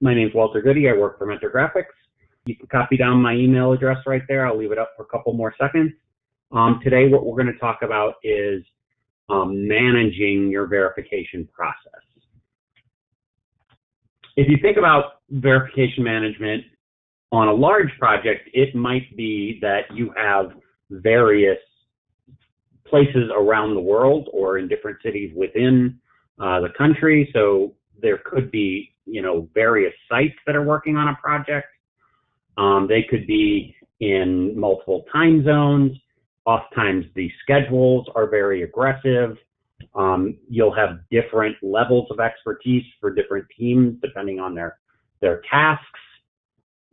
My name's Walter Goody. I work for Mentor Graphics. You can copy down my email address right there. I'll leave it up for a couple more seconds. Today, what we're going to talk about is managing your verification process. If you think about verification management on a large project, it might be that you have various places around the world or in different cities within the country. So there could be, various sites that are working on a project. They could be in multiple time zones. Oftentimes the schedules are very aggressive. You'll have different levels of expertise for different teams depending on their tasks.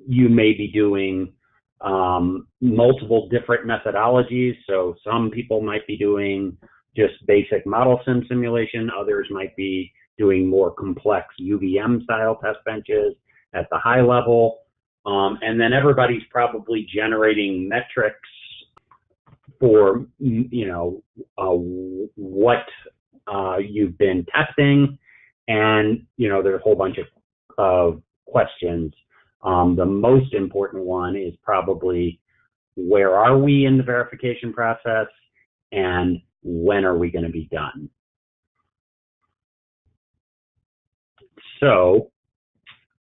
You may be doing multiple different methodologies. So some people might be doing just basic model sim simulation. Others might be doing more complex UVM style test benches at the high level. And then everybody's probably generating metrics for, what you've been testing. And, there's a whole bunch of questions. The most important one is probably, where are we in the verification process and when are we going to be done? So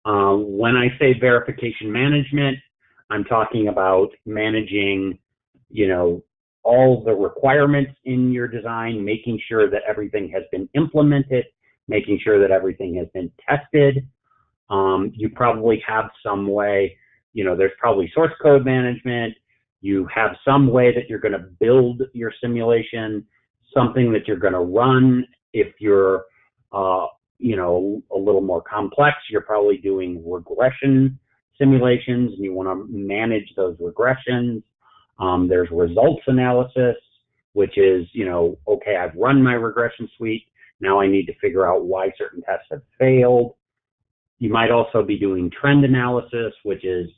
when I say verification management, I'm talking about managing, all the requirements in your design, making sure that everything has been implemented, making sure that everything has been tested. You probably have some way, there's probably source code management. You have some way that you're going to build your simulation, something that you're going to run. If you're, a little more complex, you're probably doing regression simulations and you want to manage those regressions. There's results analysis, which is, okay, I've run my regression suite. Now I need to figure out why certain tests have failed. You might also be doing trend analysis, which is,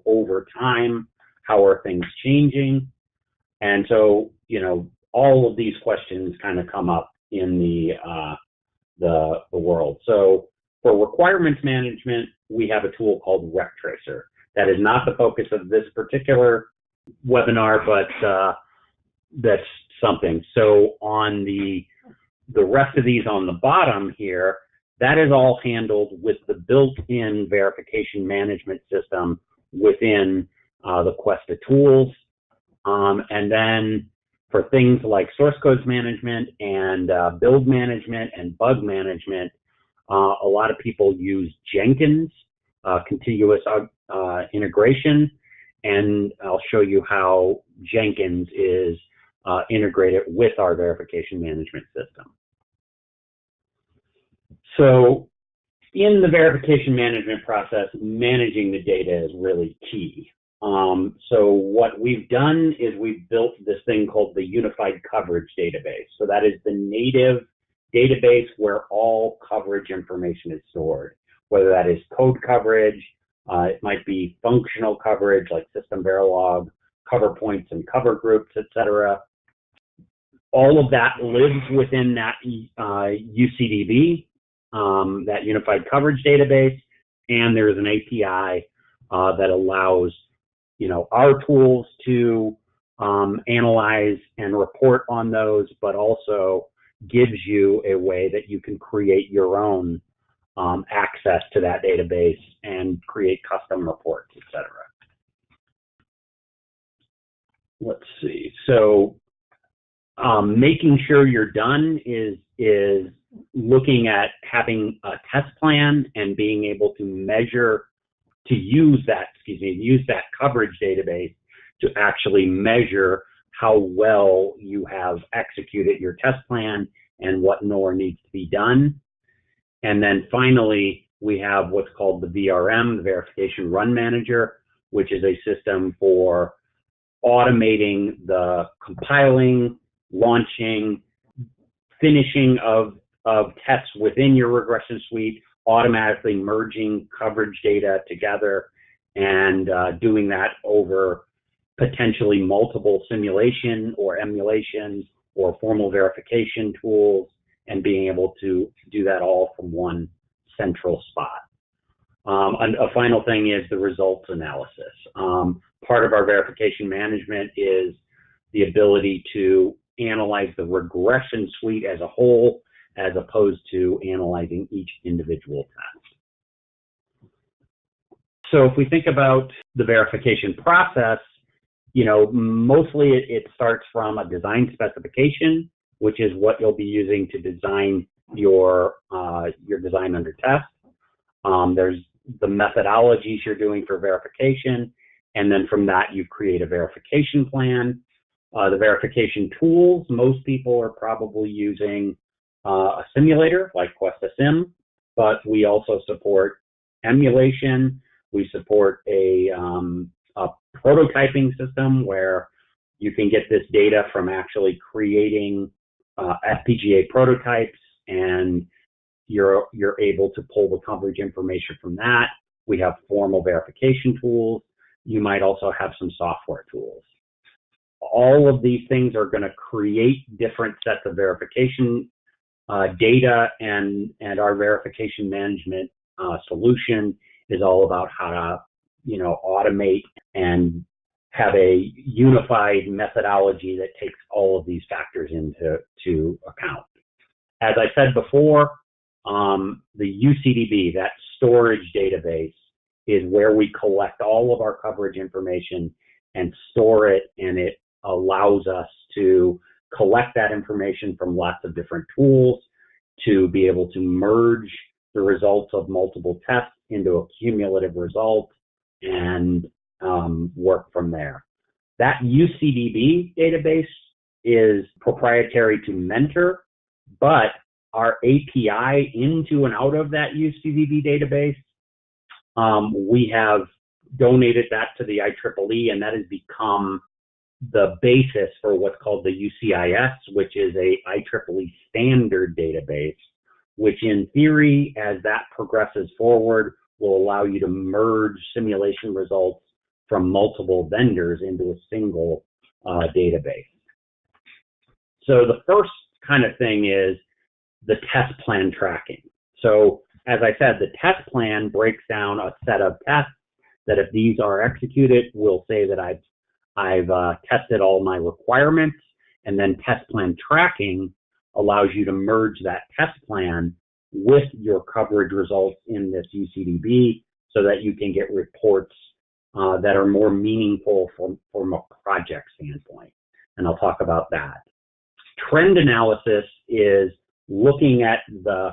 over time, how are things changing? And so, all of these questions kind of come up in the world. So for requirements management, we have a tool called RecTracer. That is not the focus of this particular webinar, but that's something. So on the rest of these on the bottom here, that is all handled with the built-in verification management system within the Questa tools. And then for things like source codes management and build management and bug management, a lot of people use Jenkins, continuous integration, and I'll show you how Jenkins is integrated with our verification management system. So in the verification management process, managing the data is really key. So what we've done is we've built this thing called the Unified Coverage Database. So that is the native database where all coverage information is stored, whether that is code coverage, it might be functional coverage like system verilog, cover points and cover groups, etc. All of that lives within that UCDB, that Unified Coverage Database, and there's an API that allows our tools to analyze and report on those, but also gives you a way that you can create your own access to that database and create custom reports, etc. Let's see. So making sure you're done is looking at having a test plan and being able to measure, to use that coverage database to actually measure how well you have executed your test plan and what more needs to be done. And then finally, we have what's called the VRM, the Verification Run Manager, which is a system for automating the compiling, launching, finishing of tests within your regression suite, automatically merging coverage data together and doing that over potentially multiple simulation or emulations or formal verification tools, and being able to do that all from one central spot. And a final thing is the results analysis. Part of our verification management is the ability to analyze the regression suite as a whole, as opposed to analyzing each individual test. So if we think about the verification process, mostly it starts from a design specification, which is what you'll be using to design your design under test. There's the methodologies you're doing for verification, and then from that you create a verification plan. The verification tools, most people are probably using a simulator like Questa Sim, but we also support emulation. We support a prototyping system where you can get this data from actually creating FPGA prototypes, and you're able to pull the coverage information from that. We have formal verification tools. You might also have some software tools. All of these things are going to create different sets of verification data, and our verification management solution is all about how to, automate and have a unified methodology that takes all of these factors into account. As I said before, the UCDB, that storage database, is where we collect all of our coverage information and store it, and it allows us to collect that information from lots of different tools to be able to merge the results of multiple tests into a cumulative result and work from there. That UCDB database is proprietary to Mentor, but our API into and out of that UCDB database, we have donated that to the IEEE, and that has become the basis for what's called the UCIS, which is a IEEE standard database, which in theory, as that progresses forward, will allow you to merge simulation results from multiple vendors into a single database. So the first kind of thing is the test plan tracking. So as I said, the test plan breaks down a set of tests that if these are executed, will say that I've tested all my requirements, and then test plan tracking allows you to merge that test plan with your coverage results in this UCDB so that you can get reports that are more meaningful from a project standpoint. And I'll talk about that. Trend analysis is looking at the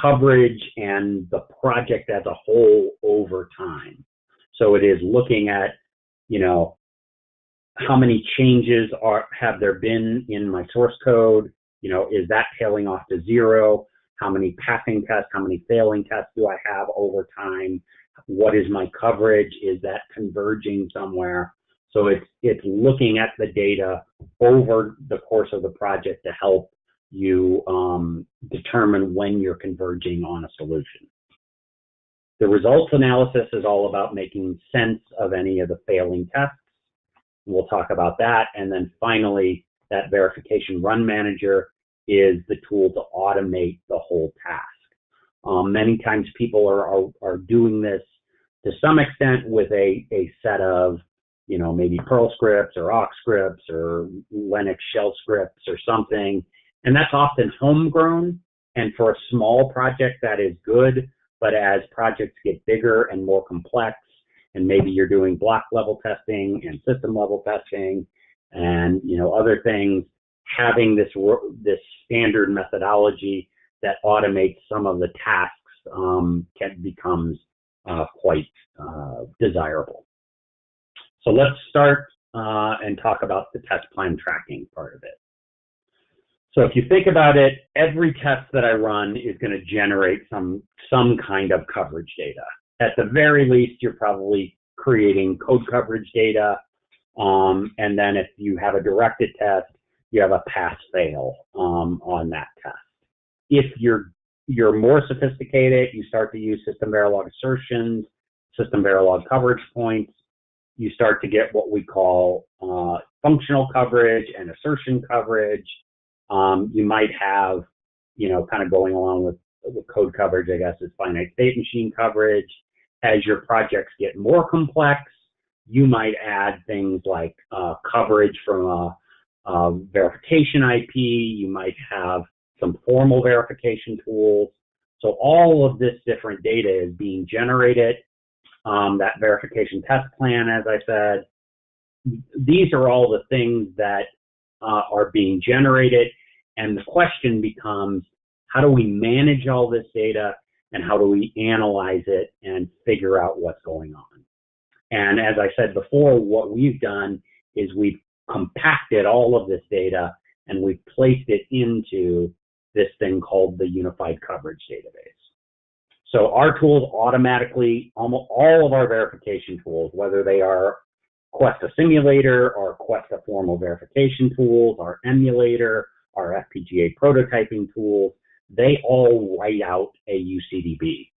coverage and the project as a whole over time. So it is looking at, how many changes have there been in my source code? Is that tailing off to zero? How many passing tests, how many failing tests do I have over time? What is my coverage? Is that converging somewhere? So it's looking at the data over the course of the project to help you determine when you're converging on a solution. The results analysis is all about making sense of any of the failing tests. We'll talk about that. And then finally, that verification run manager is the tool to automate the whole task. Many times people are doing this to some extent with a set of, maybe Perl scripts or awk scripts or Linux shell scripts or something. And that's often homegrown. And for a small project, that is good. But as projects get bigger and more complex, and maybe you're doing block level testing and system level testing and other things, having this standard methodology that automates some of the tasks becomes quite desirable. So let's start and talk about the test plan tracking part of it. So if you think about it, every test that I run is going to generate some kind of coverage data. At the very least, you're probably creating code coverage data. And then if you have a directed test, you have a pass-fail on that test. If you're more sophisticated, you start to use system Verilog assertions, system Verilog coverage points. You start to get what we call functional coverage and assertion coverage. You might have, kind of going along with code coverage, I guess, is finite state machine coverage. As your projects get more complex, you might add things like coverage from a verification IP. You might have some formal verification tools. So all of this different data is being generated. That verification test plan, as I said, these are all the things that are being generated. And the question becomes, how do we manage all this data and how do we analyze it and figure out what's going on? And as I said before, what we've done is we've compacted all of this data and we've placed it into this thing called the Unified Coverage Database. So our tools automatically, almost all of our verification tools, whether they are Questa simulator or Questa formal verification tools, our emulator, our FPGA prototyping tools, they all write out a UCDB.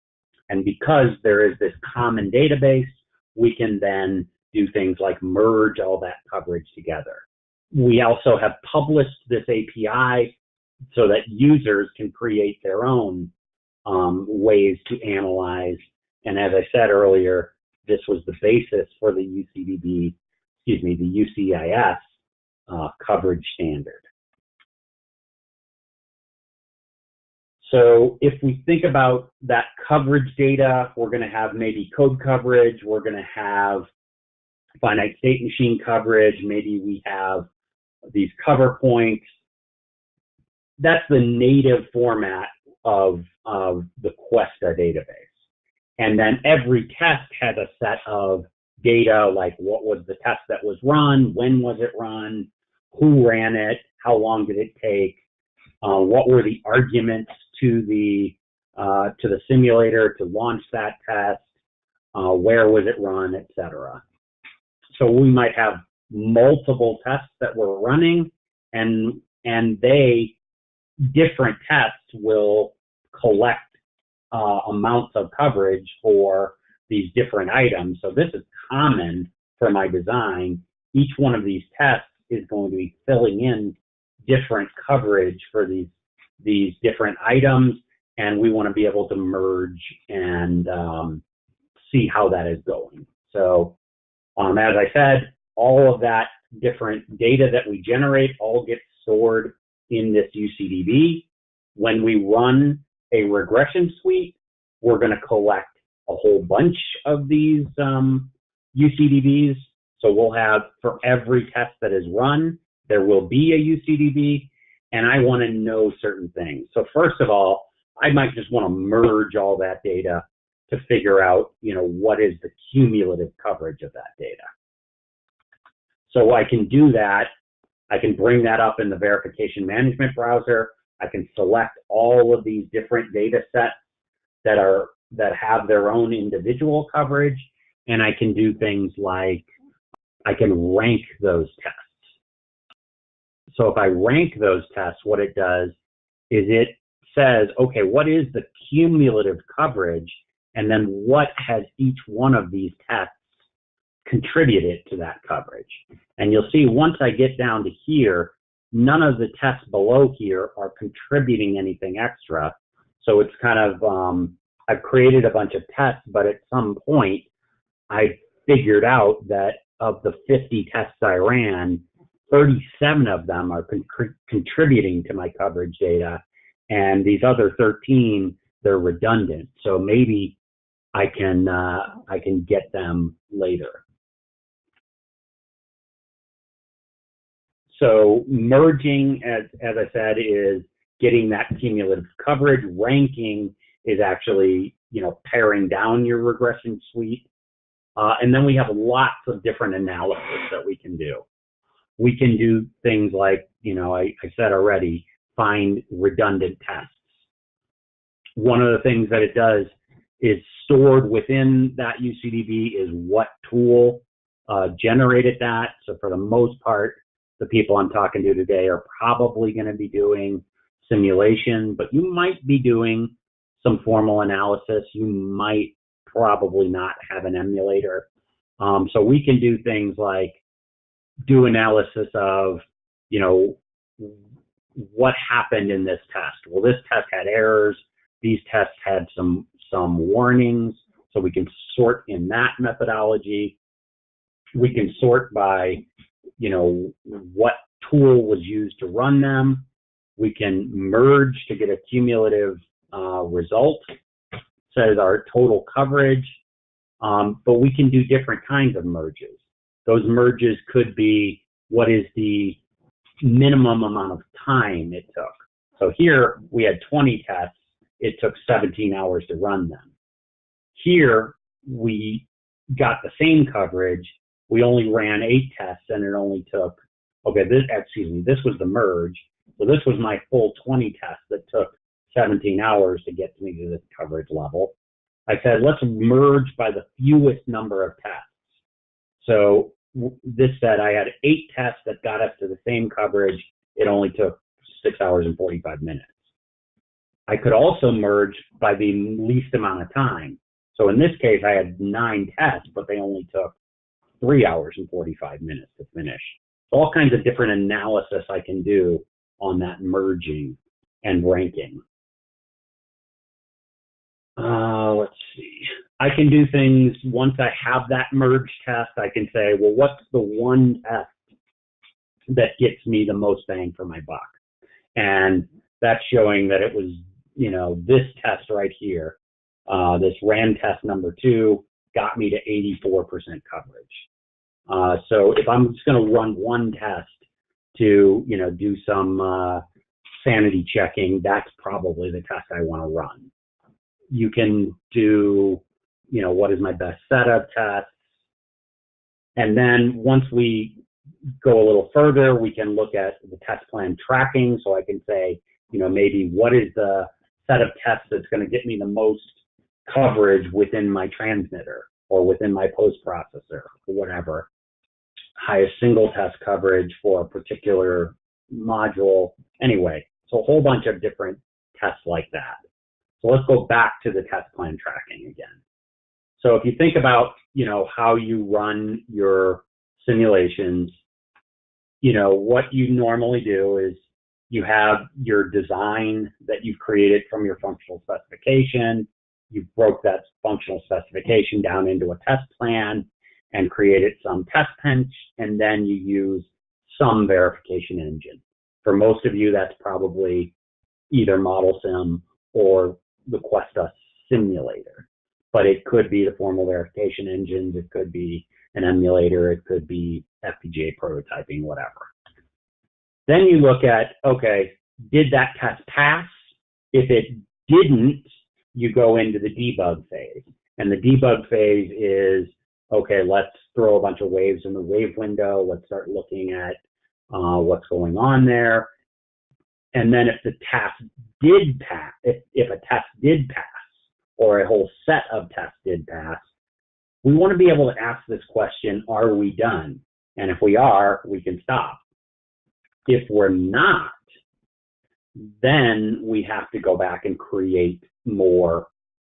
And because there is this common database, we can then do things like merge all that coverage together. We also have published this API so that users can create their own ways to analyze. And as I said earlier, this was the basis for the UCDB, the UCIS coverage standard. So if we think about that coverage data, we're going to have maybe code coverage, we're going to have finite state machine coverage, maybe we have these cover points. That's the native format of the Questa database. And then every test has a set of data, like what was the test that was run, when was it run, who ran it, how long did it take, what were the arguments to the simulator to launch that test, where was it run, etc. So we might have multiple tests that we're running, and different tests will collect amounts of coverage for these different items. So this is common for my design. Each one of these tests is going to be filling in different coverage for these different items, and we want to be able to merge and see how that is going. So as I said, all of that different data that we generate all gets stored in this UCDB. When we run a regression suite, we're going to collect a whole bunch of these UCDBs. So we'll have, for every test that is run, there will be a UCDB, and I want to know certain things. So first of all, I might just want to merge all that data to figure out, what is the cumulative coverage of that data. So I can do that. I can bring that up in the verification management browser. I can select all of these different data sets that have their own individual coverage, and I can do things like I can rank those tests. So if I rank those tests, what it does is it says, okay, what is the cumulative coverage, and then what has each one of these tests contributed to that coverage. And you'll see once I get down to here, none of the tests below here are contributing anything extra. So it's kind of, I've created a bunch of tests, but at some point I figured out that of the 50 tests I ran, 37 of them are contributing to my coverage data, and these other 13, they're redundant. So maybe I can get them later. So merging, as I said, is getting that cumulative coverage. Ranking is actually, paring down your regression suite. And then we have lots of different analysis that we can do. We can do things like, I said already, find redundant tests. One of the things that it does is stored within that UCDB is what tool generated that. So for the most part, the people I'm talking to today are probably going to be doing simulation, but you might be doing some formal analysis. You might probably not have an emulator. So we can do things like do analysis of, what happened in this test. Well, this test had errors. These tests had some warnings. So we can sort in that methodology. We can sort by, what tool was used to run them. We can merge to get a cumulative result, says our total coverage, but we can do different kinds of merges. Those merges could be what is the minimum amount of time it took. So here we had 20 tests. It took 17 hours to run them. Here we got the same coverage. We only ran 8 tests and it only took, this was the merge. So this was my full 20 tests that took 17 hours to get me to this coverage level. I said, let's merge by the fewest number of tests. So this said I had 8 tests that got us to the same coverage. It only took 6 hours and 45 minutes. I could also merge by the least amount of time. So in this case, I had 9 tests, but they only took 3 hours and 45 minutes to finish. So all kinds of different analysis I can do on that merging and ranking. Let's see. I can do things once I have that merge test. I can say, well, what's the one test that gets me the most bang for my buck? And that's showing that it was, this test right here, this RAN test number 2 got me to 84% coverage. So if I'm just going to run one test to, do some sanity checking, that's probably the test I want to run. You can do, what is my best setup tests? And then once we go a little further, we can look at the test plan tracking. So I can say, maybe what is the set of tests that's going to get me the most coverage within my transmitter or within my post processor or whatever. Highest single test coverage for a particular module. Anyway, so a whole bunch of different tests like that. So let's go back to the test plan tracking again. So if you think about, how you run your simulations, what you normally do is you have your design that you've created from your functional specification. You broke that functional specification down into a test plan and created some test bench, and then you use some verification engine. For most of you, that's probably either ModelSim or the Questa simulator, but it could be the formal verification engines, it could be an emulator, it could be FPGA prototyping, whatever. Then you look at, okay, did that test pass? If it didn't, you go into the debug phase. And the debug phase is, okay, let's throw a bunch of waves in the wave window. Let's start looking at what's going on there. And then if the task did pass, if a test did pass, or a whole set of tests did pass, we want to be able to ask this question, are we done? And if we are, we can stop. If we're not, then we have to go back and create more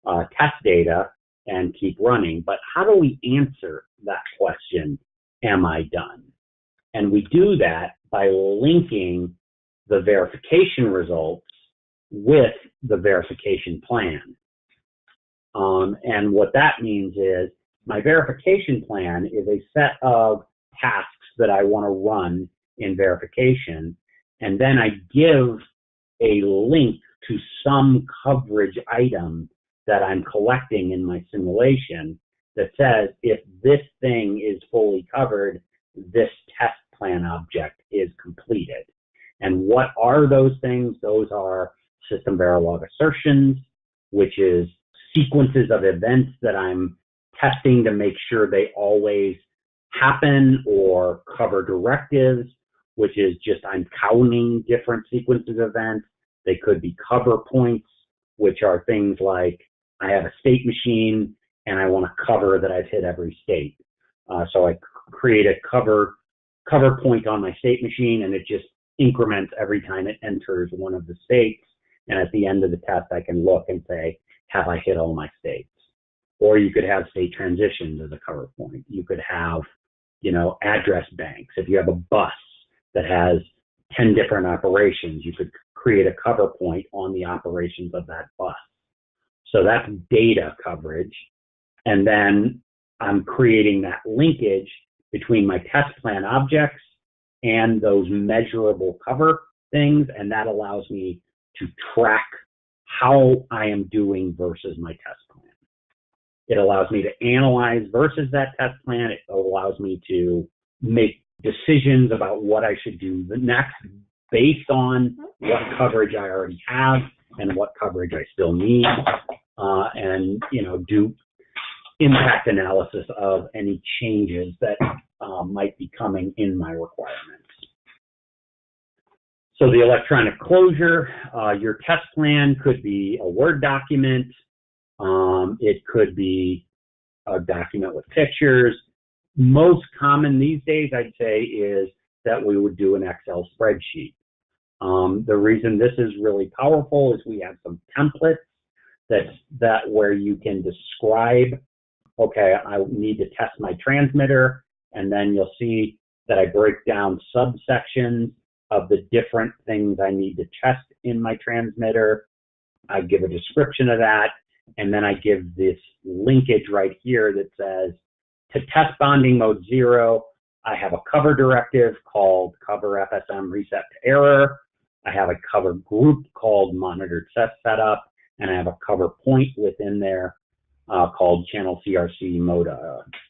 test data and keep running. But how do we answer that question, am I done? And we do that by linking the verification results with the verification plan. And what that means is my verification plan is a set of tasks that I want to run in verification, and then I give a link to some coverage item that I'm collecting in my simulation that says if this thing is fully covered, this test plan object is completed. And what are those things? Those are system Verilog assertions, which is sequences of events that I'm testing to make sure they always happen, or cover directives, which is just I'm counting different sequences of events. They could be cover points, which are things like I have a state machine and I want to cover that I've hit every state. So I create a cover point on my state machine, and it just increments every time it enters one of the states. And at the end of the test, I can look and say, have I hit all my states? Or you could have state transitions as a cover point. You could have, address banks. If you have a bus that has 10 different operations, you could create a cover point on the operations of that bus. So that's data coverage. And then I'm creating that linkage between my test plan objects and those measurable cover things, and that allows me to track how I am doing versus my test plan. It allows me to analyze versus that test plan. It allows me to make decisions about what I should do next based on what coverage I already have and what coverage I still need, and do impact analysis of any changes that might be coming in my requirements. So the electronic closure, your test plan could be a Word document. It could be a document with pictures. Most common these days, I'd say, is that we would do an Excel spreadsheet. The reason this is really powerful is we have some templates that where you can describe, okay, I need to test my transmitter, and then you'll see that I break down subsections of the different things I need to test in my transmitter. I give a description of that, and then I give this linkage right here that says, to test bonding mode 0, I have a cover directive called cover FSM reset to error. I have a cover group called monitored test setup, and I have a cover point within there called channel CRC mode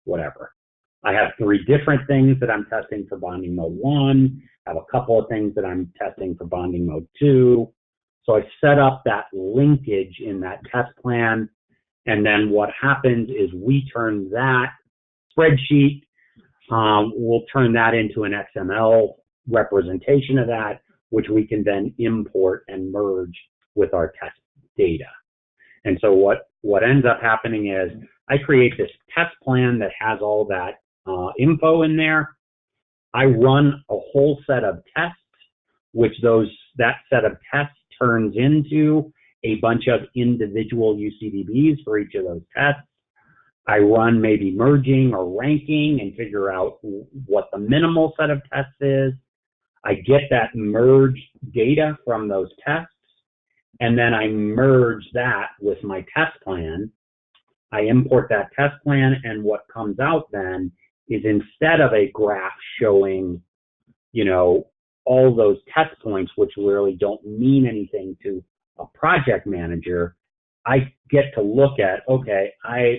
whatever. I have 3 different things that I'm testing for bonding mode 1. I have a couple of things that I'm testing for bonding mode 2. So I set up that linkage in that test plan, and then what happens is we turn that spreadsheet, we'll turn that into an XML representation of that, which we can then import and merge with our test data. And so what ends up happening is I create this test plan that has all that info in there. I run a whole set of tests, which that set of tests turns into a bunch of individual UCDBs for each of those tests. I run maybe merging or ranking and figure out what the minimal set of tests is. I get that merged data from those tests, and then I merge that with my test plan. I import that test plan, and what comes out then is, instead of a graph showing, all those test points, which really don't mean anything to a project manager, I get to look at, okay,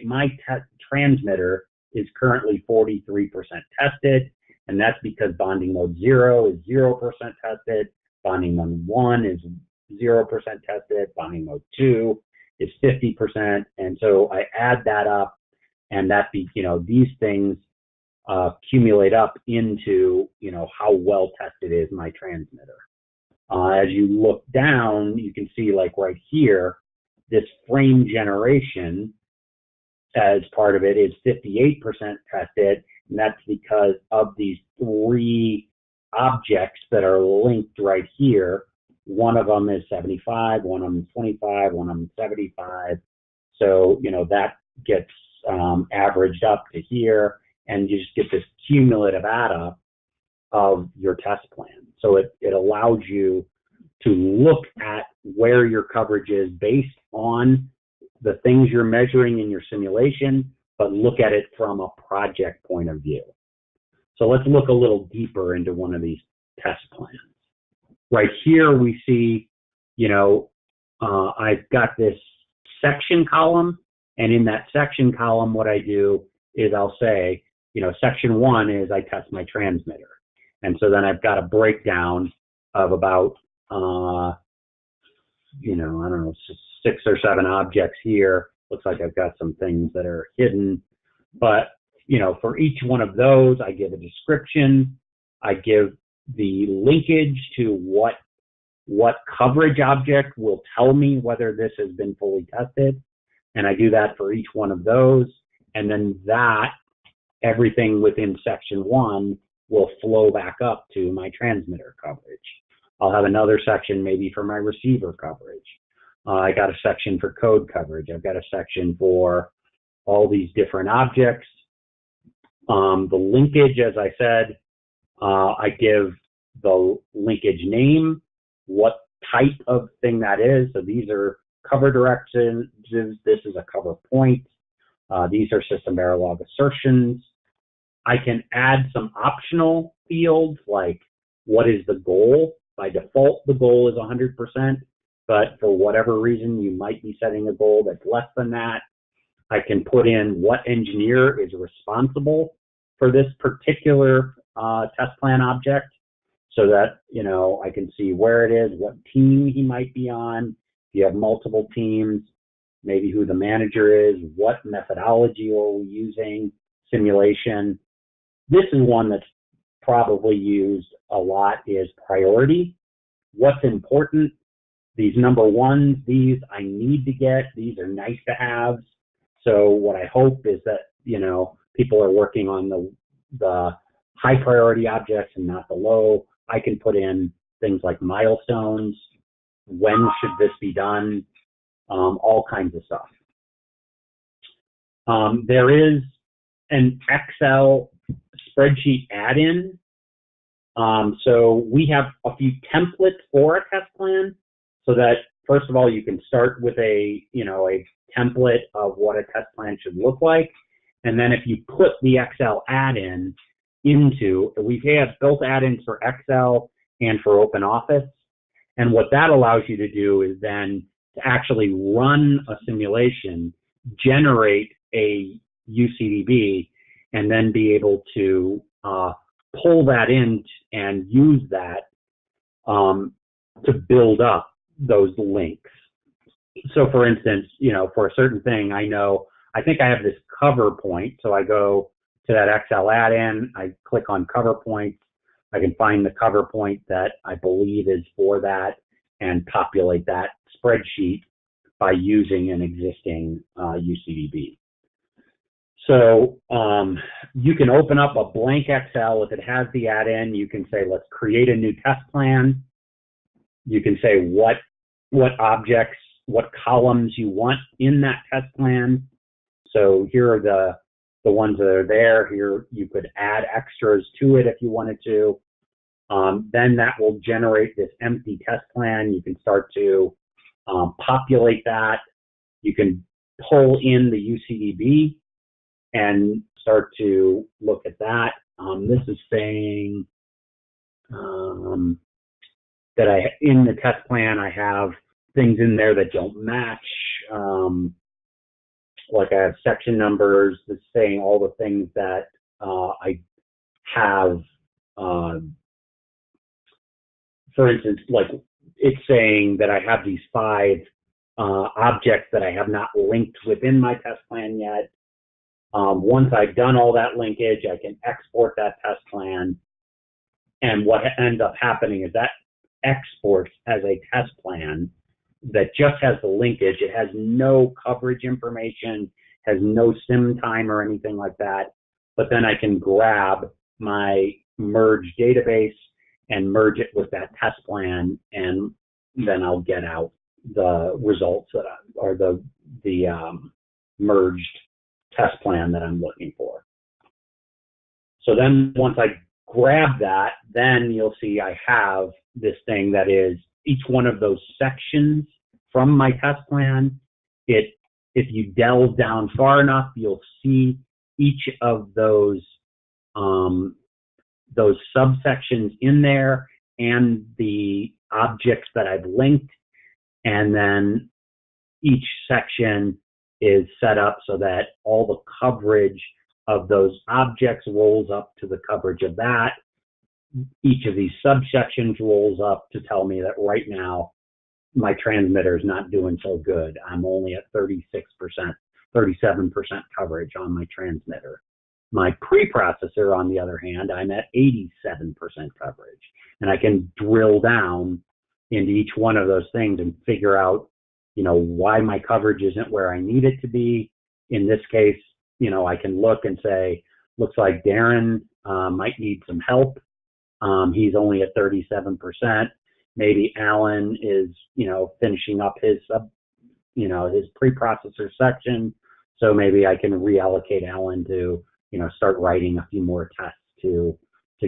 my transmitter is currently 43% tested, and that's because bonding mode 0 is 0% tested, bonding mode 1 is 0% tested, bonding mode 2 is 50%, and so I add that up, and these things accumulate up into, how well tested is my transmitter. As you look down, you can see, like right here, this frame generation as part of it is 58% tested, and that's because of these 3 objects that are linked right here. One of them is 75, one of them is 25, one of them is 75. So, that gets averaged up to here, and you just get this cumulative add up of your test plan. So it allows you to look at where your coverage is based on the things you're measuring in your simulation, but look at it from a project point of view. So let's look a little deeper into one of these test plans. Right here we see, I've got this section column, and in that section column, what I do is I'll say, section 1 is I test my transmitter. And so then I've got a breakdown of about, I don't know, 6 or 7 objects here. Looks like I've got some things that are hidden. But, for each one of those, I give a description. I give the linkage to what coverage object will tell me whether this has been fully tested. And I do that for each one of those. And then everything within section 1 will flow back up to my transmitter coverage. I'll have another section maybe for my receiver coverage. I got a section for code coverage. I've got a section for all these different objects. The linkage, as I said, I give the linkage name, what type of thing that is. So these are cover directives. This is a cover point. These are system Verilog assertions. I can add some optional fields like what is the goal? By default, the goal is 100%, but for whatever reason, you might be setting a goal that's less than that. I can put in what engineer is responsible for this particular test plan object so that, you know, I can see where it is, what team he might be on. If you have multiple teams, maybe who the manager is, what methodology are we using, simulation. This is one that's probably used a lot is priority. What's important? These number ones, these I need to get, these are nice to haves. So what I hope is that, you know, people are working on the high priority objects and not the low. I can put in things like milestones, when should this be done, all kinds of stuff. There is an Excel spreadsheet add-in. So we have a few templates for a test plan so that, first of all, you can start with a template of what a test plan should look like. And then if you put the Excel add-in into, we have built add-ins for Excel and for OpenOffice. And what that allows you to do is then to actually run a simulation, generate a UCDB, and then be able to pull that in and use that to build up those links. So for instance, you know, for a certain thing, I think I have this cover point. So I go to that Excel add-in, I click on cover points. I can find the cover point that I believe is for that and populate that spreadsheet by using an existing UCDB. So you can open up a blank Excel. If it has the add-in, you can say, let's create a new test plan. You can say what objects, what columns you want in that test plan. So here are the ones that are there. Here you could add extras to it if you wanted to. Then that will generate this empty test plan. You can start to populate that. You can pull in the UCDB and start to look at that. This is saying that in the test plan, I have things in there that don't match. Like I have section numbers that's saying all the things that I have. For instance, like it's saying that I have these 5 objects that I have not linked within my test plan yet. Once I've done all that linkage, I can export that test plan. And what ends up happening is that exports as a test plan that just has the linkage. It has no coverage information, has no sim time or anything like that. But then I can grab my merge database and merge it with that test plan, and then I'll get out the results that are the merged test plan that I'm looking for. So then once I grab that, then you'll see I have this thing that is each one of those sections from my test plan. If you delve down far enough, you'll see each of those subsections in there and the objects that I've linked. And then each section is set up so that all the coverage of those objects rolls up to the coverage of that. Each of these subsections rolls up to tell me that right now my transmitter is not doing so good. I'm only at 36%, 37% coverage on my transmitter. My preprocessor, on the other hand, I'm at 87% coverage. And I can drill down into each one of those things and figure out, you know, why my coverage isn't where I need it to be. In this case, you know, I can look and say, looks like Darren might need some help. He's only at 37%. Maybe Alan is, you know, finishing up his his preprocessor section. So maybe I can reallocate Alan to, you know, start writing a few more tests to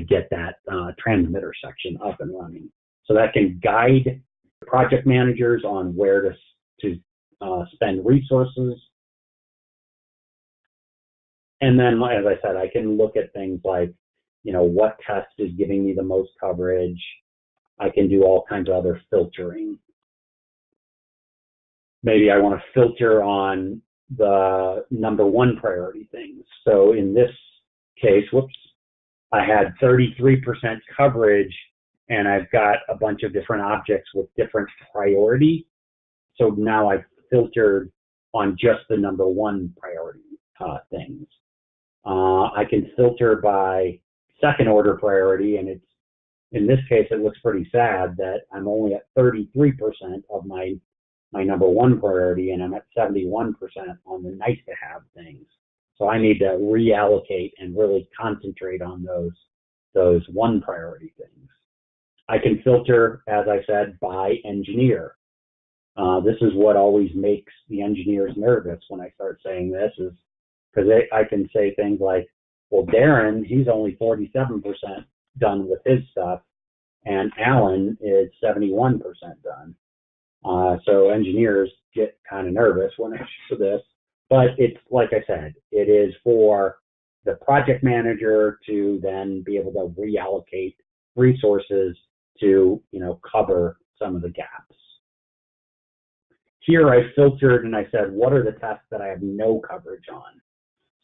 get that transmitter section up and running. So that can guide project managers on where to spend resources. And then, as I said, I can look at things like, what test is giving me the most coverage. I can do all kinds of other filtering. Maybe I want to filter on the number one priority things. So in this case, whoops, I had 33% coverage, and I've got a bunch of different objects with different priority. So now I've filtered on just the number one priority things. I can filter by second order priority, and in this case, it looks pretty sad that I'm only at 33% of my number one priority, and I'm at 71% on the nice to have things. So I need to reallocate and really concentrate on those one priority things. I can filter, as I said, by engineer. This is what always makes the engineers nervous when I start saying this, is because I can say things like, well, Darren, he's only 47% done with his stuff, and Alan is 71% done. So engineers get kind of nervous when it's for this, but it's, like I said, it is for the project manager to then be able to reallocate resources to, cover some of the gaps. Here I filtered and I said, what are the tests that I have no coverage on?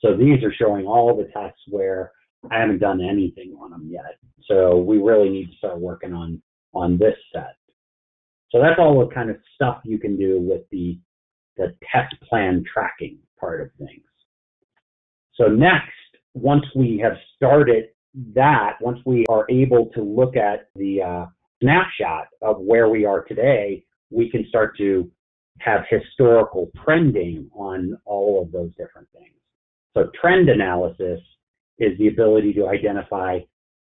So these are showing all the tests where I haven't done anything on them yet. So we really need to start working on this set. So that's all the kind of stuff you can do with the test plan tracking part of things. So next, once we have started that, once we are able to look at the snapshot of where we are today, we can start to have historical trending on all of those different things. So trend analysis is the ability to identify,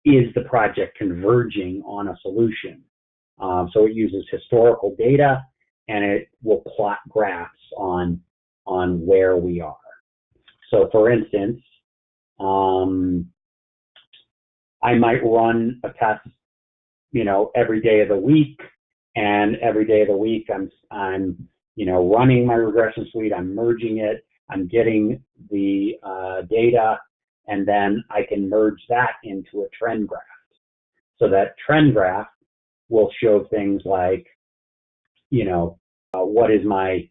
is the project converging on a solution? So it uses historical data, and it will plot graphs on where we are. So for instance, I might run a test, every day of the week, and every day of the week I'm running my regression suite, I'm merging it, I'm getting the data, and then I can merge that into a trend graph. So that trend graph will show things like, what is my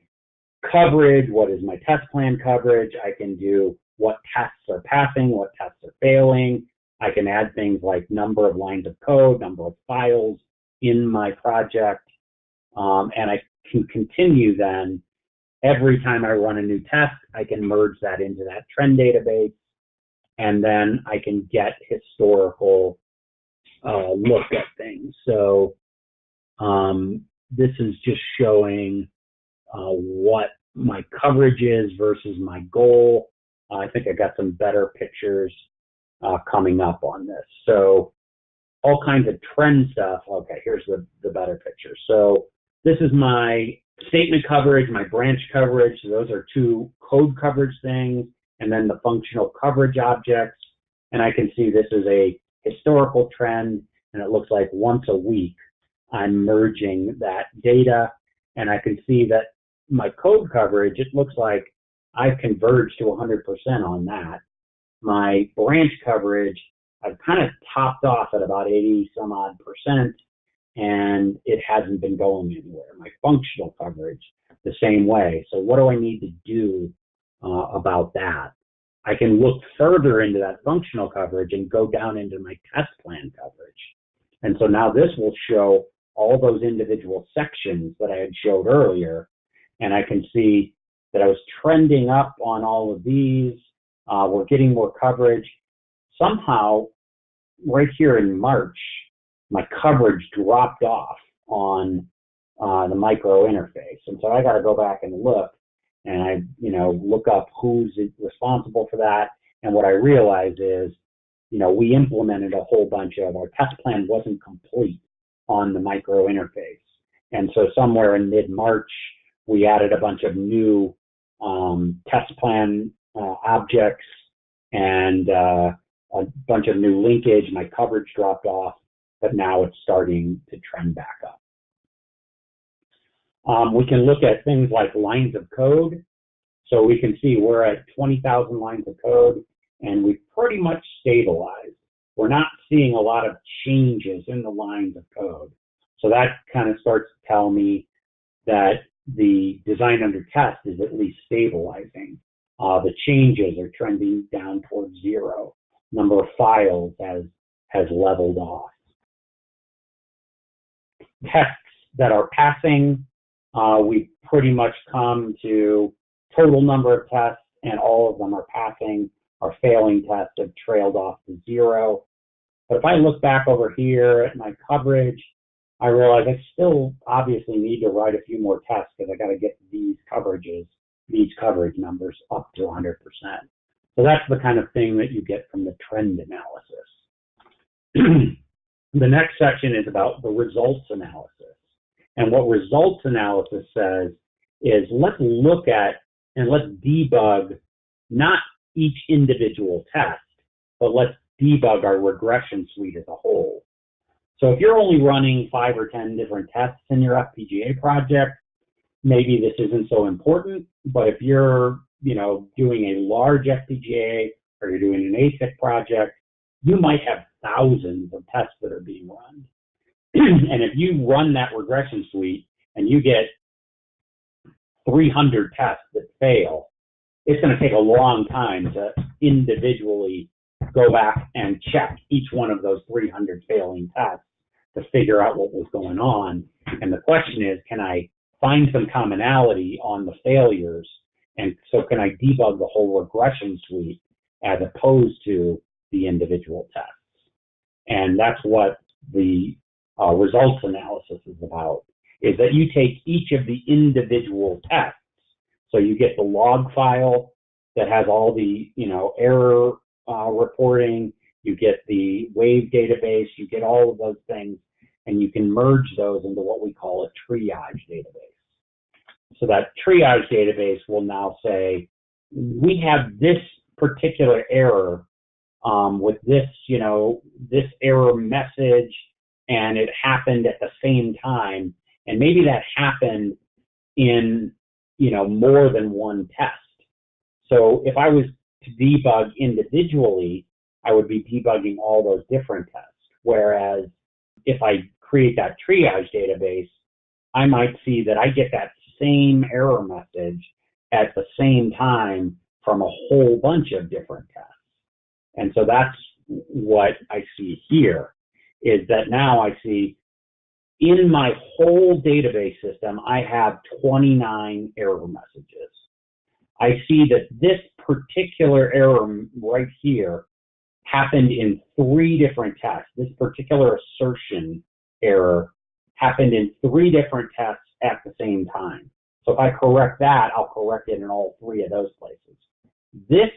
coverage, what is my test plan coverage. I can do what tests are passing, what tests are failing. I can add things like number of lines of code, number of files in my project, and I can continue then. Every time I run a new test, I can merge that into that trend database, and then I can get historical look at things. So this is just showing what my coverage is versus my goal. I think I got some better pictures coming up on this. So all kinds of trend stuff. Okay, here's the better picture. So this is my statement coverage, my branch coverage. So those are two code coverage things, and then the functional coverage objects. And I can see this is a historical trend, and it looks like once a week I'm merging that data, and I can see that my code coverage, it looks like I've converged to 100% on that. My branch coverage, I've kind of topped off at about 80 some odd %, and it hasn't been going anywhere. My functional coverage, the same way. So what do I need to do about that? I can look further into that functional coverage and go down into my test plan coverage. And so now this will show all those individual sections that I had showed earlier, and I can see that I was trending up on all of these. We're getting more coverage. Somehow, right here in March, my coverage dropped off on the micro interface. And so I got to go back and look, and I, look up who's responsible for that. And what I realized is, we implemented a whole bunch of, our test plan wasn't complete on the micro interface. And so somewhere in mid-March, we added a bunch of new test plan objects and a bunch of new linkage. My coverage dropped off, but now it's starting to trend back up. We can look at things like lines of code. So we can see we're at 20,000 lines of code. and we've pretty much stabilized. We're not seeing a lot of changes in the lines of code. So that kind of starts to tell me that the design under test is at least stabilizing. The changes are trending down towards 0. Number of files has leveled off. Tests that are passing, we've pretty much come to total number of tests, and all of them are passing. Our failing tests have trailed off to 0. But if I look back over here at my coverage, I realize I still obviously need to write a few more tests because I got to get these coverage numbers up to 100%. So that's the kind of thing that you get from the trend analysis. The next section is about the results analysis. And what results analysis says is let's look at and let's debug not each individual test, but let's debug our regression suite as a whole. So if you're only running 5 or 10 different tests in your FPGA project, maybe this isn't so important. But if you're, doing a large FPGA or you're doing an ASIC project, you might have thousands of tests that are being run. And if you run that regression suite and you get 300 tests that fail, it's going to take a long time to individually go back and check each one of those 300 failing tests to figure out what was going on. And the question is, can I find some commonality on the failures? And so can I debug the whole regression suite as opposed to the individual tests? And that's what the results analysis is about, is that you take each of the individual tests. So you get the log file that has all the, error reporting, you get the wave database, you get all of those things, and you can merge those into what we call a triage database. So that triage database will now say, we have this particular error with this, this error message, and it happened at the same time, and maybe that happened in, more than one test. So if I was to debug individually, I would be debugging all those different tests. Whereas if I create that triage database, I might see that I get that same error message at the same time from a whole bunch of different tests. And so that's what I see here, is that now I see in my whole database system, I have 29 error messages. I see that this particular error right here happened in 3 different tests. This particular assertion error happened in 3 different tests at the same time. So if I correct that, I'll correct it in all 3 of those places. This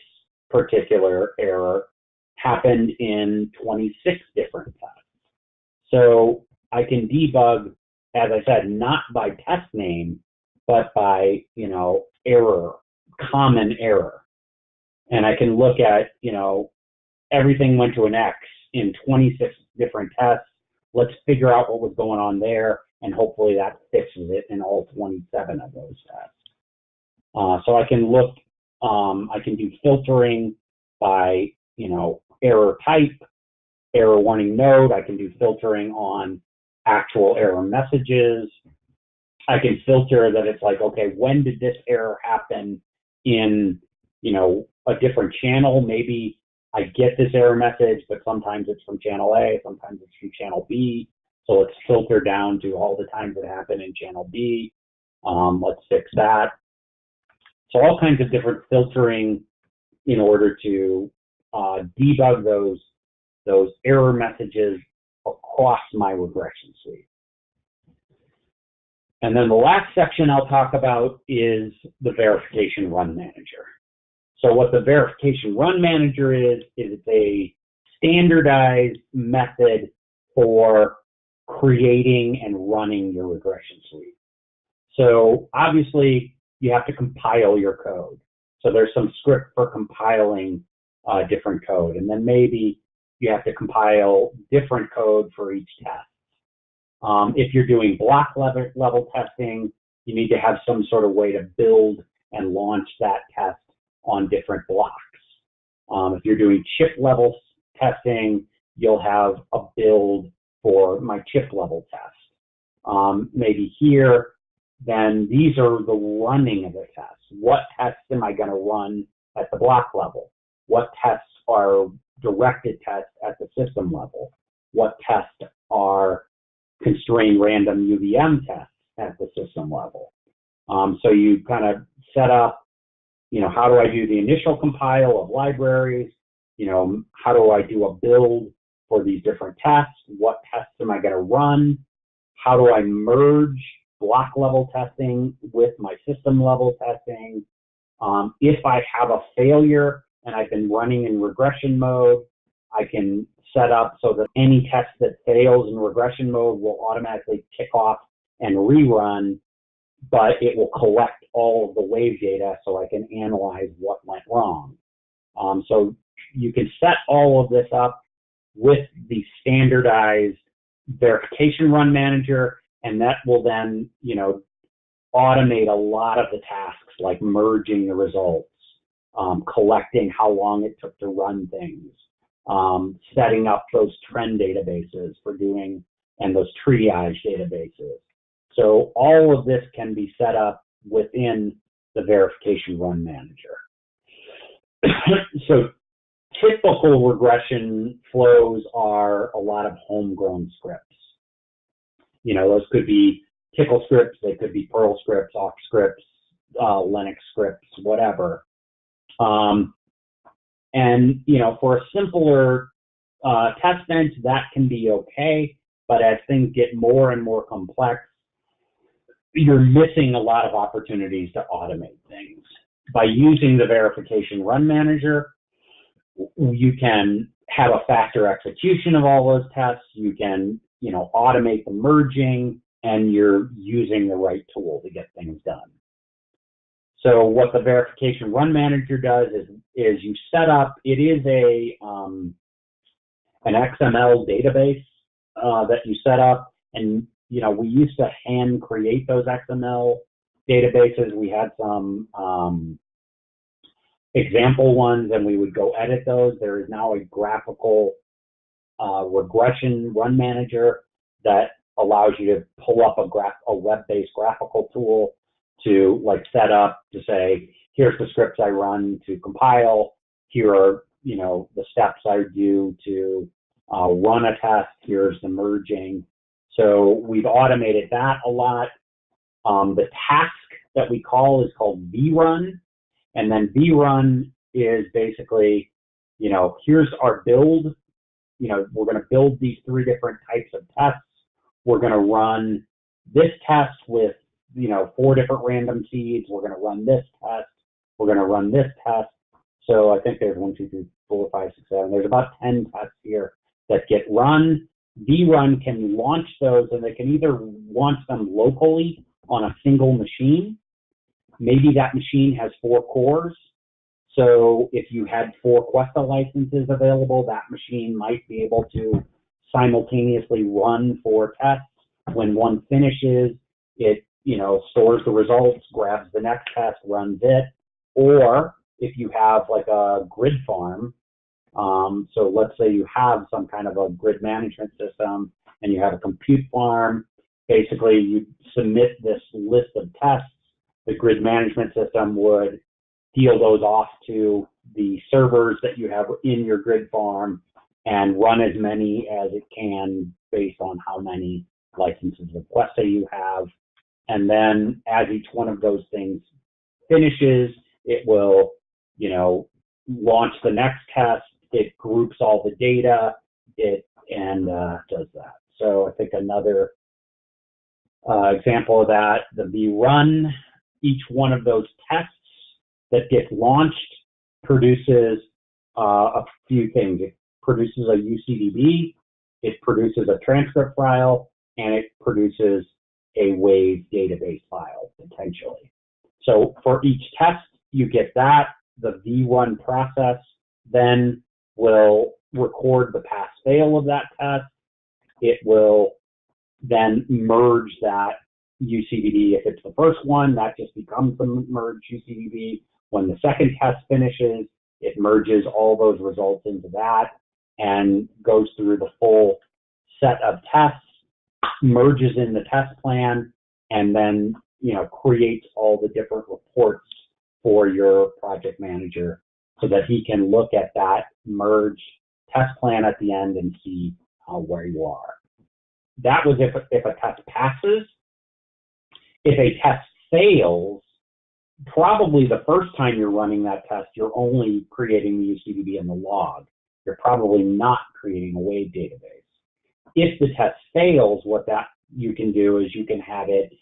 particular error happened in 26 different tests. So I can debug, as I said, not by test name, but by, error, common error. And I can look at, everything went to an X in 26 different tests. Let's figure out what was going on there, and hopefully that fixes it in all 27 of those tests. So I can look, I can do filtering by, error type, error warning node. I can do filtering on actual error messages. I can filter that it's like, okay, when did this error happen in, a different channel? Maybe I get this error message, but sometimes it's from channel A, sometimes it's from channel B. So let's filter down to all the times it happened in channel B. Let's fix that. So all kinds of different filtering in order to debug those error messages across my regression suite. And then the last section I'll talk about is the verification run manager. So what the verification run manager is it's a standardized method for creating and running your regression suite. So obviously you have to compile your code. So there's some script for compiling different code, and then maybe you have to compile different code for each test. If you're doing block level testing, you need to have some sort of way to build and launch that test on different blocks. If you're doing chip level testing, you'll have a build for my chip level test. Maybe here, then these are the running of the tests. What tests am I going to run at the block level? What tests are directed tests at the system level? What tests are constrained random UVM tests at the system level? So you kind of set up, how do I do the initial compile of libraries? How do I do a build for these different tests? What tests am I going to run? How do I merge block level testing with my system level testing? If I have a failure and I've been running in regression mode, I can set up so that any test that fails in regression mode will automatically kick off and rerun, but it will collect all of the wave data so I can analyze what went wrong. So you can set all of this up with the standardized verification run manager, and that will then, automate a lot of the tasks like merging the results, collecting how long it took to run things, setting up those trend databases for doing, and those triage databases. So all of this can be set up within the verification run manager. So typical regression flows are a lot of homegrown scripts. Those could be Tcl scripts, they could be Perl scripts, awk scripts, Linux scripts, whatever. And, for a simpler test bench, that can be okay. But as things get more and more complex, you're missing a lot of opportunities to automate things. By using the verification run manager, you can have a faster execution of all those tests. You can, automate the merging, and you're using the right tool to get things done. So what the verification run manager does is you set up, it is an XML database that you set up, and we used to hand create those XML databases. We had some example ones, and we would go edit those. There is now a graphical regression run manager that allows you to pull up a web-based graphical tool to set up to say, here's the scripts I run to compile. Here are, the steps I do to run a test. Here's the merging. So we've automated that a lot. The task that we call is called vrun. And then vrun is basically, here's our build. We're going to build these 3 different types of tests. We're going to run this test with, 4 different random seeds. We're going to run this test. We're going to run this test. So I think there's 1, 2, 3, 4, 5, 6, 7. There's about 10 tests here that get run. vrun can launch those, and they can either launch them locally on a single machine. Maybe that machine has 4 cores. So if you had 4 Questa licenses available, that machine might be able to simultaneously run 4 tests. When one finishes, it stores the results, grabs the next test, runs it. Or if you have like a grid farm, so let's say you have some kind of a grid management system and you have a compute farm, basically you submit this list of tests. The grid management system would deal those off to the servers that you have in your grid farm and run as many as it can based on how many licenses of Questa you have. And then as each one of those things finishes, it will, launch the next test. It groups all the data, and does that. So I think another example of that, the vrun, each one of those tests that gets launched produces a few things. It produces a UCDB, it produces a transcript file, and it produces a wave database file, potentially. So for each test, you get that. The vrun process then will record the pass-fail of that test. It will then merge that UCDB. If it's the first one, that just becomes the merged UCDB. When the second test finishes, It merges all those results into that and goes through the full set of tests, merges in the test plan, and then, creates all the different reports for your project manager so that he can look at that merged test plan at the end and see where you are. That was if a test passes. If a test fails, probably the first time you're running that test, you're only creating the UCDB in the log. You're probably not creating a wave database. If the test fails, what that you can do is you can have it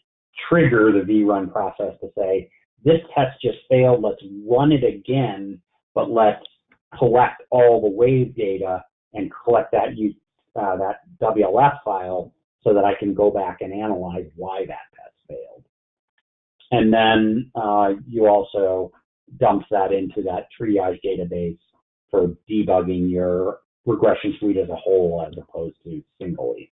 trigger the vrun process to say, this test just failed, let's run it again, but let's collect all the wave data and collect that WLF file so that I can go back and analyze why that test failed. And then you also dump that into that triage database for debugging your regression suite as a whole as opposed to singly.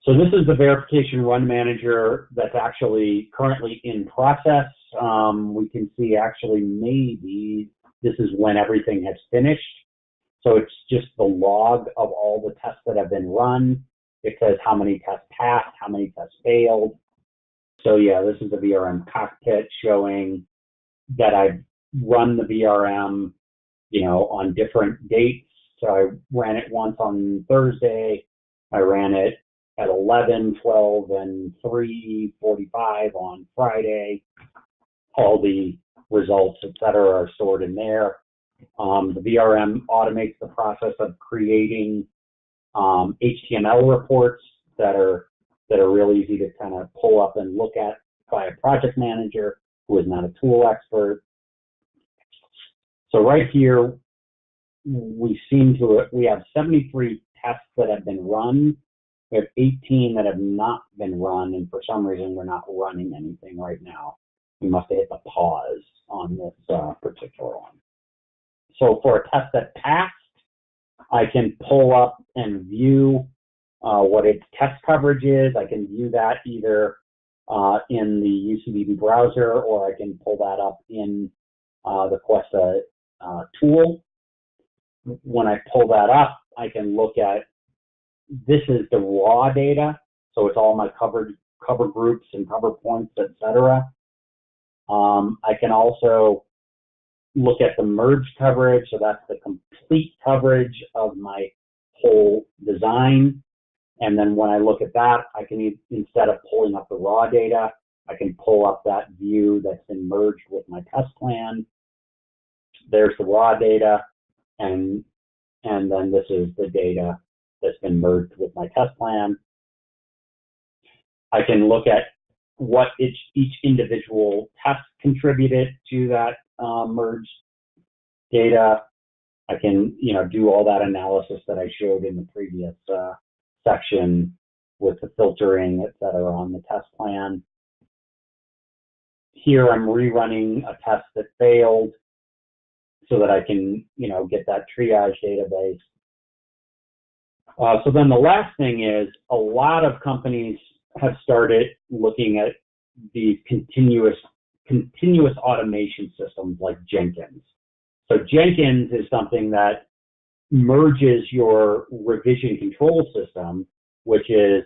So this is the verification run manager that's actually currently in process. We can see actually maybe this is when everything has finished. So it's just the log of all the tests that have been run. It says how many tests passed, how many tests failed. So yeah, this is the VRM cockpit showing that I've run the VRM, on different dates. So I ran it once on Thursday. I ran it at 11, 12, and 3:45 on Friday. All the results, et cetera, are stored in there. The VRM automates the process of creating HTML reports that are real easy to kind of pull up and look at by a project manager who is not a tool expert. So right here, we have 73 tests that have been run. We have 18 that have not been run, and for some reason, we're not running anything right now. We must have hit the pause on this particular one. So for a test that passed, I can pull up and view what its test coverage is. I can view that either in the UCDB browser, or I can pull that up in the Questa tool. When I pull that up, I can look at, this is the raw data, so it's all my cover groups and cover points, etc. I can also look at the merge coverage, so that's the complete coverage of my whole design. And then when I look at that, I can, instead of pulling up the raw data, I can pull up that view that's been merged with my test plan. There's the raw data, and then this is the data that's been merged with my test plan. I can look at what each individual test contributed to that merged data. I can, do all that analysis that I showed in the previous section with the filtering, et cetera, on the test plan. Here I'm rerunning a test that failed so that I can, get that triage database. So then the last thing is, a lot of companies have started looking at these continuous automation systems like Jenkins. So Jenkins is something that merges your revision control system, which is,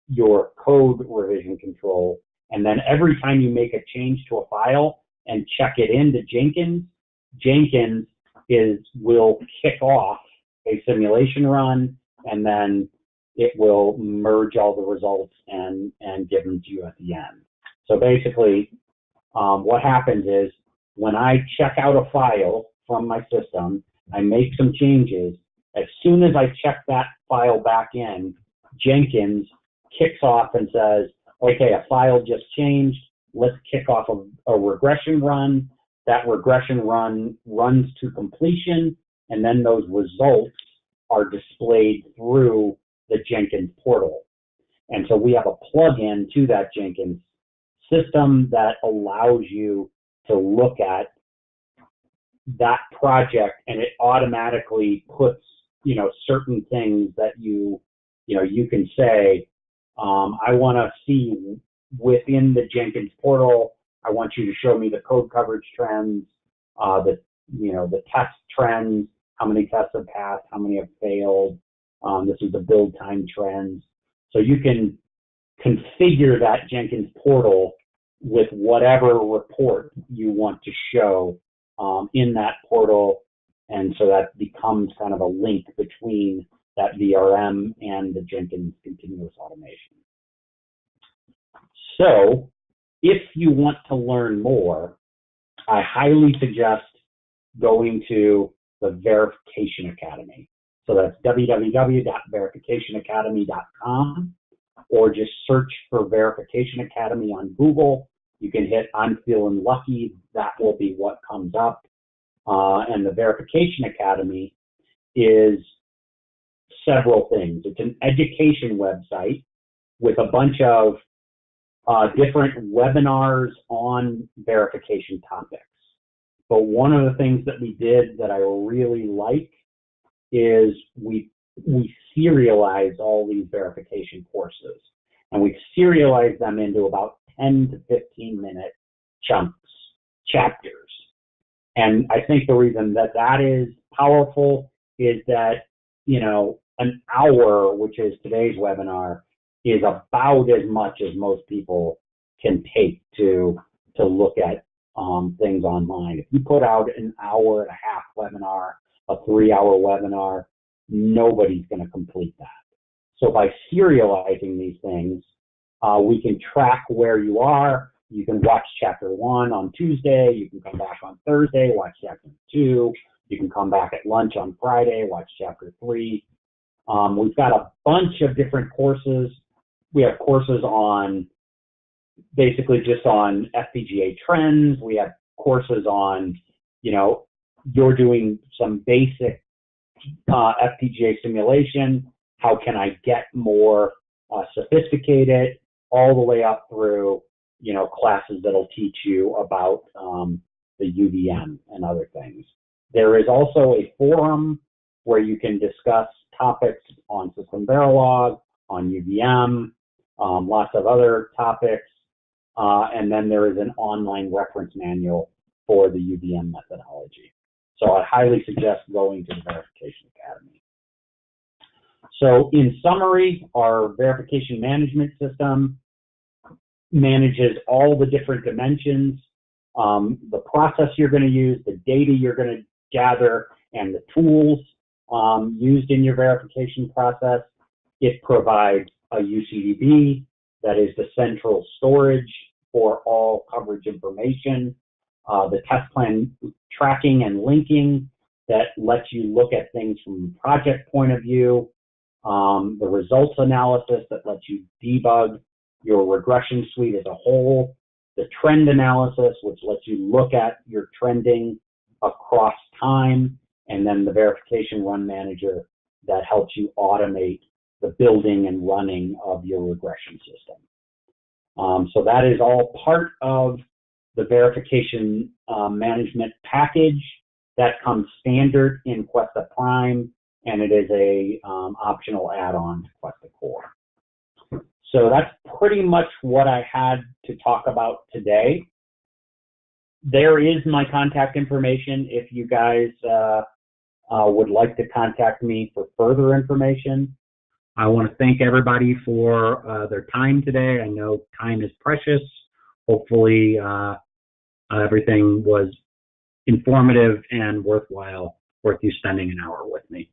your code revision control. And then every time you make a change to a file and check it into Jenkins, Jenkins will kick off a simulation run, and then it will merge all the results and give them to you at the end. So basically, what happens is, when I check out a file from my system, I make some changes. As soon as I check that file back in, Jenkins kicks off and says, okay, a file just changed. Let's kick off a regression run. That regression run runs to completion, and then those results are displayed through the Jenkins portal. And so we have a plugin to that Jenkins system that allows you to look at that project, and it automatically puts, certain things that you can say, I want to see within the Jenkins portal, I want you to show me the code coverage trends, the test trends, how many tests have passed, how many have failed. This is the build time trends. So you can configure that Jenkins portal with whatever report you want to show in that portal. And so that becomes kind of a link between that VRM and the Jenkins continuous automation. So if you want to learn more, I highly suggest going to the Verification Academy. So that's www.verificationacademy.com, or just search for Verification Academy on Google. You can hit I'm feeling lucky. That will be what comes up. And the Verification Academy is several things. It's an education website with a bunch of different webinars on verification topics. But one of the things that we did that I really like is we serialized all these verification courses, and we serialized them into about 10 to 15 minute chapters. And I think the reason that that is powerful is that, an hour, which is today's webinar, is about as much as most people can take to look at things online. If you put out an hour and a half webinar, a 3-hour webinar, nobody's going to complete that. So by serializing these things, we can track where you are. You can watch chapter 1 on Tuesday. You can come back on Thursday, watch chapter 2. You can come back at lunch on Friday, watch chapter 3. We've got a bunch of different courses. We have courses on basically just on FPGA trends. We have courses on, you're doing some basic FPGA simulation. How can I get more sophisticated, all the way up through, classes that'll teach you about the UVM and other things. There is also a forum where you can discuss topics on System Verilog, on UVM, lots of other topics, and then there is an online reference manual for the UVM methodology. So I highly suggest going to the Verification Academy. So in summary, our verification management system manages all the different dimensions, the process you're going to use, the data you're going to gather, and the tools used in your verification process. It provides a UCDB that is the central storage for all coverage information, the test plan tracking and linking that lets you look at things from a project point of view, the results analysis that lets you debug your regression suite as a whole, the trend analysis, which lets you look at your trending across time, and then the verification run manager that helps you automate the building and running of your regression system. So that is all part of the verification management package that comes standard in Questa Prime, and it is a optional add-on to Questa Core. So that's pretty much what I had to talk about today. There is my contact information if you guys would like to contact me for further information. I want to thank everybody for their time today. I know time is precious. Hopefully everything was informative and worthwhile, worth you spending an hour with me.